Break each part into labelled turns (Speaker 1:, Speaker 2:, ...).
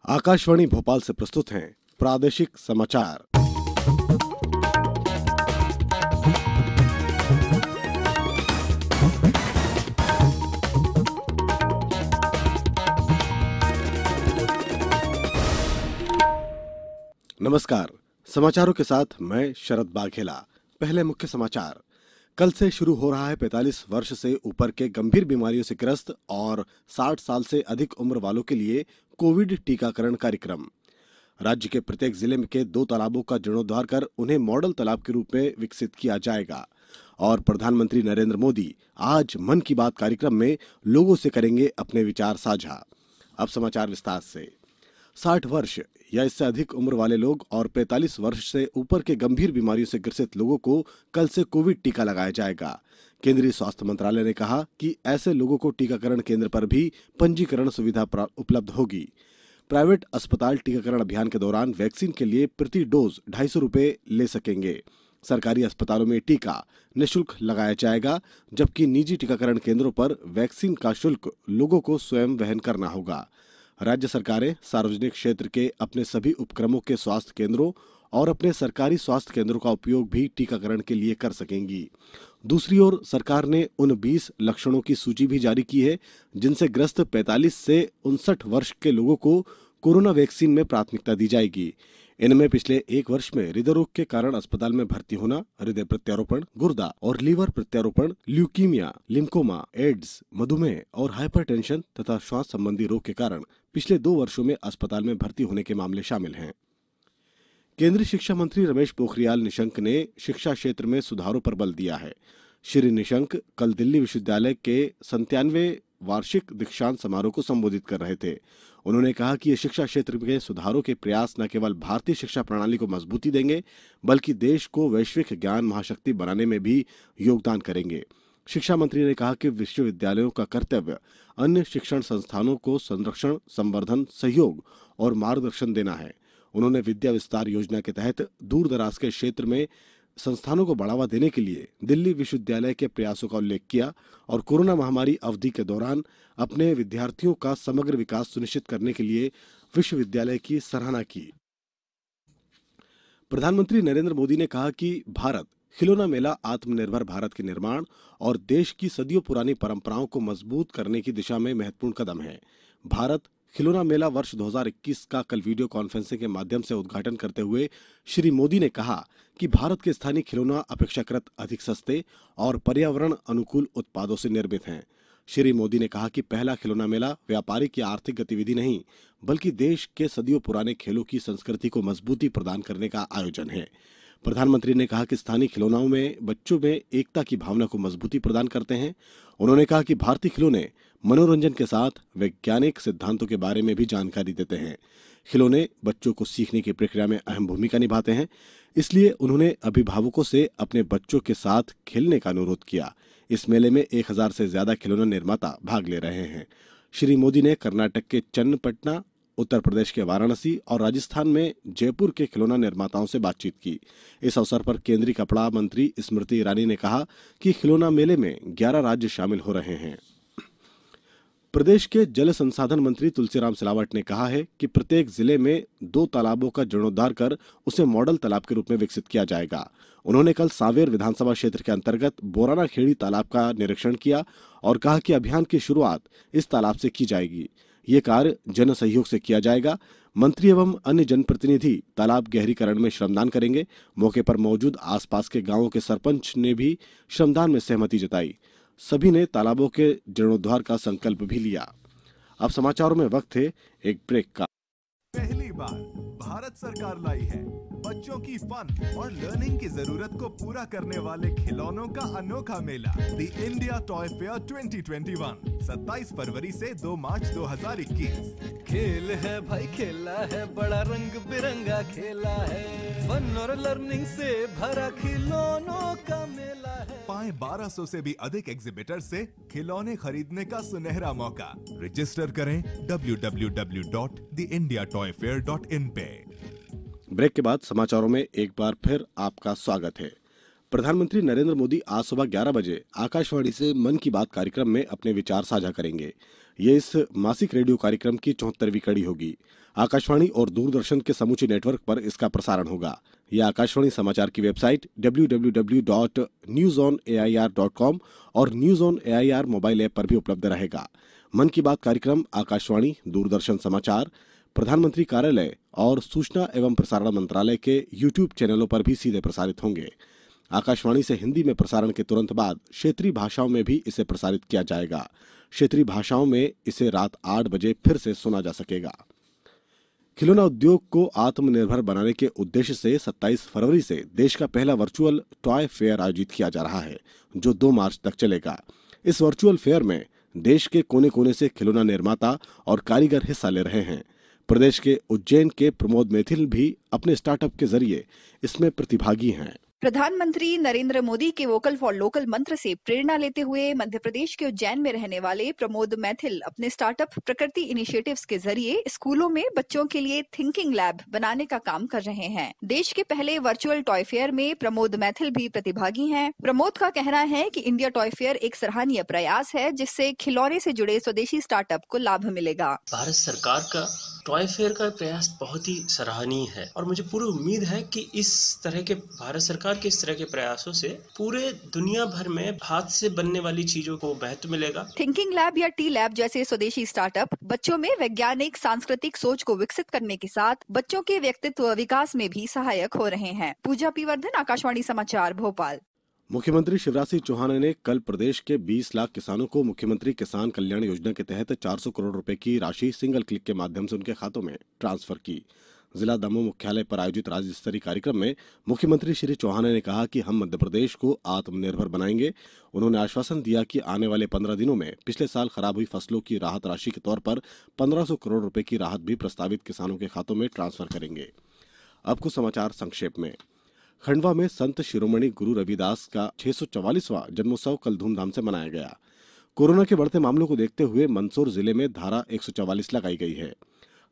Speaker 1: आकाशवाणी भोपाल से प्रस्तुत हैं प्रादेशिक समाचार। नमस्कार, समाचारों के साथ मैं शरद बाघेला। पहले मुख्य समाचार। कल से शुरू हो रहा है 45 वर्ष से ऊपर के गंभीर बीमारियों से ग्रस्त और 60 साल से अधिक उम्र वालों के लिए कोविड टीकाकरण कार्यक्रम। राज्य के प्रत्येक जिले के 2 तालाबों का जीर्णोद्धार कर उन्हें मॉडल तालाब के रूप में विकसित किया जाएगा। और प्रधानमंत्री नरेंद्र मोदी आज मन की बात कार्यक्रम में लोगों से करेंगे अपने विचार साझा। अब समाचार विस्तार से। 60 वर्ष या इससे अधिक उम्र वाले लोग और 45 वर्ष से ऊपर के गंभीर बीमारियों से ग्रसित लोगों को कल से कोविड टीका लगाया जाएगा। केंद्रीय स्वास्थ्य मंत्रालय ने कहा कि ऐसे लोगों को टीकाकरण केंद्र पर भी पंजीकरण सुविधा उपलब्ध होगी। प्राइवेट अस्पताल टीकाकरण अभियान के दौरान वैक्सीन के लिए प्रति डोज 250 रुपये ले सकेंगे। सरकारी अस्पतालों में टीका निःशुल्क लगाया जाएगा, जबकि निजी टीकाकरण केंद्रों पर वैक्सीन का शुल्क लोगों को स्वयं वहन करना होगा। राज्य सरकारें सार्वजनिक क्षेत्र के अपने सभी उपक्रमों के स्वास्थ्य केंद्रों और अपने सरकारी स्वास्थ्य केंद्रों का उपयोग भी टीकाकरण के लिए कर सकेंगी। दूसरी ओर सरकार ने उन 20 लक्षणों की सूची भी जारी की है जिनसे ग्रस्त 45 से 59 वर्ष के लोगों को कोरोना वैक्सीन में प्राथमिकता दी जाएगी। इनमें पिछले 1 वर्ष में हृदय रोग के कारण अस्पताल में भर्ती होना, हृदय प्रत्यारोपण, गुर्दा और लीवर प्रत्यारोपण, ल्यूकीमिया, लिम्कोमा, एड्स, मधुमेह और हाइपरटेंशन तथा श्वास संबंधी रोग के कारण पिछले 2 वर्षों में अस्पताल में भर्ती होने के मामले शामिल हैं। केंद्रीय शिक्षा मंत्री रमेश पोखरियाल निशंक ने शिक्षा क्षेत्र में सुधारों पर बल दिया है। श्री निशंक कल दिल्ली विश्वविद्यालय के 97वें वार्षिक दीक्षांत समारोह को संबोधित कर रहे थे। उन्होंने कहा कि ये शिक्षा क्षेत्र में सुधारों के प्रयास न केवल भारतीय शिक्षा प्रणाली को मजबूती देंगे, बल्कि देश को वैश्विक ज्ञान महाशक्ति बनाने में भी योगदान करेंगे। शिक्षा मंत्री ने कहा कि विश्वविद्यालयों का कर्तव्य अन्य शिक्षण संस्थानों को संरक्षण, संवर्धन, सहयोग और मार्गदर्शन देना है। उन्होंने विद्या विस्तार योजना के तहत दूर दराज के क्षेत्र में संस्थानों को बढ़ावा देने के लिए दिल्ली विश्वविद्यालय के प्रयासों का उल्लेख किया और कोरोना महामारी अवधि के दौरान अपने विद्यार्थियों का समग्र विकास सुनिश्चित करने के लिए विश्वविद्यालय की सराहना की। प्रधानमंत्री नरेंद्र मोदी ने कहा कि भारत खिलौना मेला आत्मनिर्भर भारत के निर्माण और देश की सदियों पुरानी परंपराओं को मजबूत करने की दिशा में महत्वपूर्ण कदम है। भारत खिलौना मेला वर्ष 2021 का कल वीडियो कॉन्फ्रेंसिंग के माध्यम से उद्घाटन करते हुए श्री मोदी ने कहा कि भारत के स्थानीय खिलौना अपेक्षाकृत अधिक सस्ते और पर्यावरण अनुकूल उत्पादों से निर्मित हैं। श्री मोदी ने कहा कि पहला खिलौना मेला व्यापारिक या आर्थिक गतिविधि नहीं, बल्कि देश के सदियों पुराने खेलों की संस्कृति को मजबूती प्रदान करने का आयोजन है। प्रधानमंत्री ने कहा कि स्थानीय खिलौनों में बच्चों में एकता की भावना को मजबूती प्रदान करते हैं। उन्होंने कहा कि भारतीय खिलौने मनोरंजन के साथ वैज्ञानिक सिद्धांतों के बारे में भी जानकारी देते हैं। खिलौने बच्चों को सीखने की प्रक्रिया में अहम भूमिका निभाते हैं, इसलिए उन्होंने अभिभावकों से अपने बच्चों के साथ खेलने का अनुरोध किया। इस मेले में 1000 से ज्यादा खिलौना निर्माता भाग ले रहे हैं। श्री मोदी ने कर्नाटक के चन्नपटना, उत्तर प्रदेश के वाराणसी और राजस्थान में जयपुर के खिलौना निर्माताओं से बातचीत की। इस अवसर पर केंद्रीय कपड़ा मंत्री स्मृति ईरानी ने कहा कि खिलौना मेले में 11 राज्य शामिल हो रहे हैं। प्रदेश के जल संसाधन मंत्री तुलसीराम सिलावट ने कहा है कि प्रत्येक जिले में 2 तालाबों का जीर्णोद्धार कर उसे मॉडल तालाब के रूप में विकसित किया जाएगा। उन्होंने कल सांवेर विधानसभा क्षेत्र के अंतर्गत बोराना खेड़ी तालाब का निरीक्षण किया और कहा कि अभियान की शुरुआत इस तालाब से की जाएगी। ये कार्य जन सहयोग से किया जाएगा। मंत्री एवं अन्य जनप्रतिनिधि तालाब गहरीकरण में श्रमदान करेंगे। मौके पर मौजूद आसपास के गांवों के सरपंच ने भी श्रमदान में सहमति जताई। सभी ने तालाबों के जीर्णोद्धार का संकल्प भी लिया। अब समाचारों में वक्त है एक ब्रेक का।
Speaker 2: पहली बार भारत सरकार लाई है बच्चों की फन और लर्निंग की जरूरत को पूरा करने वाले खिलौनों का अनोखा मेला द इंडिया टॉय फेयर 2021 27 फरवरी से 2 मार्च 2021।
Speaker 3: खेल है भाई, खेला है, बड़ा रंग बिरंगा खेला है, फन और लर्निंग से भरा खिलौनों का मेला है।
Speaker 2: पाएं 1200 से भी अधिक एग्जिबिटर से खिलौने खरीदने का सुनहरा मौका। रजिस्टर करें www.theindiatoyfair.in पे।
Speaker 1: ब्रेक के बाद समाचारों में एक बार फिर आपका स्वागत है। प्रधानमंत्री नरेंद्र मोदी आज सुबह 11 बजे आकाशवाणी से मन की बात कार्यक्रम में अपने विचार साझा करेंगे। ये इस मासिक रेडियो कार्यक्रम की 74वीं कड़ी होगी। आकाशवाणी और दूरदर्शन के समूचे नेटवर्क पर इसका प्रसारण होगा। यह आकाशवाणी समाचार की वेबसाइट www.newsonair.com और news on AIR mobile app पर भी उपलब्ध रहेगा। मन की बात कार्यक्रम आकाशवाणी, दूरदर्शन समाचार, प्रधानमंत्री कार्यालय और सूचना एवं प्रसारण मंत्रालय के यूट्यूब चैनलों पर भी सीधे प्रसारित होंगे। आकाशवाणी से हिंदी में प्रसारण के तुरंत बाद क्षेत्रीय भाषाओं में भी इसे प्रसारित किया जाएगा। क्षेत्रीय भाषाओं में इसे रात 8 बजे फिर से सुना जा सकेगा। खिलौना उद्योग को आत्मनिर्भर बनाने के उद्देश्य से 27 फरवरी से देश का पहला वर्चुअल टॉय फेयर आयोजित किया जा रहा है, जो 2 मार्च तक चलेगा। इस वर्चुअल फेयर में देश के कोने कोने से खिलौना निर्माता और कारीगर हिस्सा ले रहे हैं। प्रदेश के उज्जैन के प्रमोद मैथिल भी अपने स्टार्टअप के जरिए इसमें प्रतिभागी हैं।
Speaker 4: प्रधानमंत्री नरेंद्र मोदी के वोकल फॉर लोकल मंत्र से प्रेरणा लेते हुए मध्य प्रदेश के उज्जैन में रहने वाले प्रमोद मैथिल अपने स्टार्टअप प्रकृति इनिशिएटिव्स के जरिए स्कूलों में बच्चों के लिए थिंकिंग लैब बनाने का काम कर रहे हैं। देश के पहले वर्चुअल टॉय फेयर में प्रमोद मैथिल भी प्रतिभागी हैं। प्रमोद का कहना है कि इंडिया टॉय फेयर एक सराहनीय प्रयास है, जिससे खिलौने से जुड़े स्वदेशी स्टार्टअप को लाभ मिलेगा।
Speaker 5: भारत सरकार का टॉय फेयर का प्रयास बहुत ही सराहनीय है और मुझे पूरी उम्मीद है कि भारत सरकार के इस तरह के प्रयासों से पूरे दुनिया भर में हाथ से बनने वाली चीजों को महत्व मिलेगा।
Speaker 4: थिंकिंग लैब या टी लैब जैसे स्वदेशी स्टार्टअप बच्चों में वैज्ञानिक सांस्कृतिक सोच को विकसित करने के साथ बच्चों के व्यक्तित्व विकास में भी सहायक हो रहे हैं। पूजा पीवर्धन, आकाशवाणी समाचार, भोपाल।
Speaker 1: मुख्यमंत्री शिवराज सिंह चौहान ने कल प्रदेश के 20 लाख किसानों को मुख्यमंत्री किसान कल्याण योजना के तहत 400 करोड़ रुपए की राशि सिंगल क्लिक के माध्यम से उनके खातों में ट्रांसफर की। जिला दमोह मुख्यालय पर आयोजित राज्य स्तरीय कार्यक्रम में मुख्यमंत्री श्री चौहान ने कहा कि हम मध्य प्रदेश को आत्मनिर्भर बनाएंगे। उन्होंने आश्वासन दिया कि आने वाले 15 दिनों में पिछले साल खराब हुई फसलों की राहत राशि के तौर पर 1500 करोड़ रुपए की राहत भी प्रस्तावित किसानों के खातों में ट्रांसफर करेंगे। अब कुछ समाचार संक्षेप में। खंडवा में संत शिरोमणि गुरु रविदास का 644वां जन्मोत्सव कल धूमधाम से मनाया गया। कोरोना के बढ़ते मामलों को देखते हुए मंदसौर जिले में धारा 144 लगाई गई है।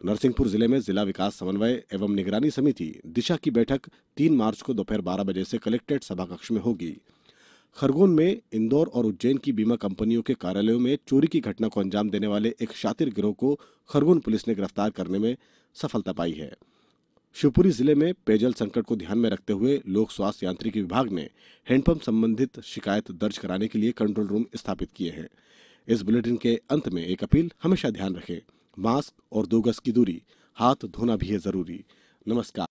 Speaker 1: नरसिंहपुर जिले में जिला विकास समन्वय एवं निगरानी समिति दिशा की बैठक 3 मार्च को दोपहर 12 बजे से कलेक्ट्रेट सभा कक्ष में होगी। खरगोन में इंदौर और उज्जैन की बीमा कंपनियों के कार्यालयों में चोरी की घटना को अंजाम देने वाले एक शातिर गिरोह को खरगोन पुलिस ने गिरफ्तार करने में सफलता पाई है। शिवपुरी जिले में पेयजल संकट को ध्यान में रखते हुए लोक स्वास्थ्य यांत्रिकी विभाग ने हैंडपंप संबंधित शिकायत दर्ज कराने के लिए कंट्रोल रूम स्थापित किए हैं। इस बुलेटिन के अंत में एक अपील, हमेशा ध्यान रखें, मास्क और 2 गज की दूरी, हाथ धोना भी है जरूरी। नमस्कार।